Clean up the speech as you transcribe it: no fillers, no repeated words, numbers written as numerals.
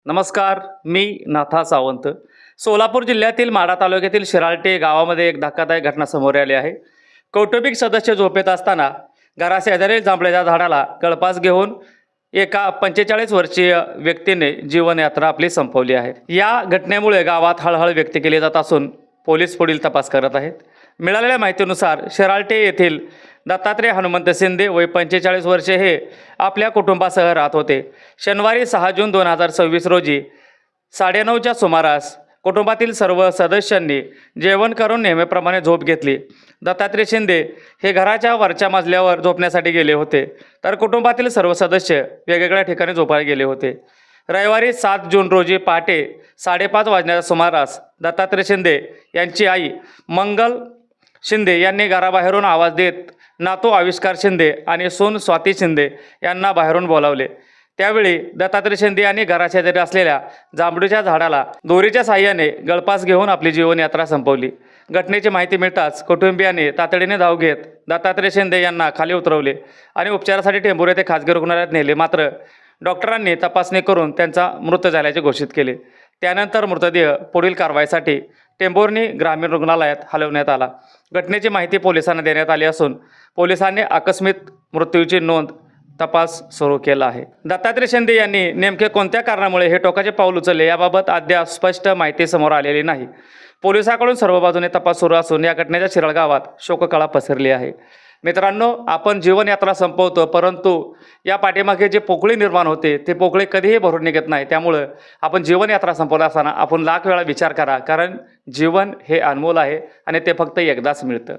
नमस्कार, मी नाथा सावंत. सोलापूर जिल्ह्यातील माढा तालुक्यातील शिराळटे गावामध्ये एक धक्कादायक घटना समोर आली आहे. कौटुंबिक सदस्य झोपेत असताना घराशेजारील जांभळाच्या झाडाला गळफास घेऊन एका 45 वर्षीय व्यक्तीने जीवनयात्रा आपली संपवली आहे. या घटनेमुळे गावात हळहळ व्यक्त केली जात असून पोलीस पुढील तपास करत आहेत. मिळालेल्या माहितीनुसार शिराळटे येथील दत्तात्रय हनुमंत शिंदे वय 45 वर्षे हे आपल्या कुटुंबासह राहत होते. शनिवारी 6 जून 2026 रोजी 9:30च्या सुमारास कुटुंबातील सर्व सदस्यांनी जेवण करून नेहमीप्रमाणे झोप घेतली. दत्तात्रय शिंदे हे घराच्या वरच्या मजल्यावर झोपण्यासाठी गेले होते, तर कुटुंबातील सर्व सदस्य वेगवेगळ्या ठिकाणी झोपायला गेले होते. रविवारी 7 जून रोजी पहाटे 5:30 वाजण्याच्या सुमारास दत्तात्रय शिंदे यांची आई मंगल शिंदे यांनी घराबाहेरून आवाज देत नातू आविष्कार शिंदे आणि सून स्वाती शिंदे यांना बाहेरून बोलावले. त्यावेळी दत्तात्रय शिंदे यांनी घराशेजारी असलेल्या जांभळीच्या झाडाला दोरीच्या साहाय्याने गळफास घेऊन आपली जीवनयात्रा संपवली. घटनेची माहिती मिळताच कुटुंबियांनी तातडीने धाव घेत दत्तात्रय शिंदे यांना खाली उतरवले आणि उपचारासाठी टेंभुर्णी येथे खासगी रुग्णालयात नेले. मात्र डॉक्टरांनी तपासणी करून त्यांचा मृत झाल्याचे घोषित केले. त्यानंतर मृतदेह पुढील कारवाईसाठी टेंभुर्णी ग्रामीण रुग्णालयात हलवण्यात आला. घटनेची माहिती पोलिसांना देण्यात आली असून पोलिसांनी आकस्मिक मृत्यूची नोंद तपास सुरू केला आहे. दत्तात्रय शिंदे यांनी नेमके कोणत्या कारणामुळे हे टोकाचे पाऊल उचलले याबाबत अद्याप स्पष्ट माहिती समोर आलेली नाही. पोलिसांकडून सर्व बाजूने तपास सुरू असून या घटनेच्या शिराळ गावात शोककळा पसरली आहे. मित्रांनो, आपण जीवनयात्रा संपवतो, परंतु या पाठीमागे जे पोकळी निर्माण होते ते पोकळी कधीही भरून निघत नाही. त्यामुळं आपण जीवनयात्रा संपवत असताना आपण लाख वेळा विचार करा, कारण जीवन हे अनमोल आहे आणि ते फक्त एकदाच मिळतं.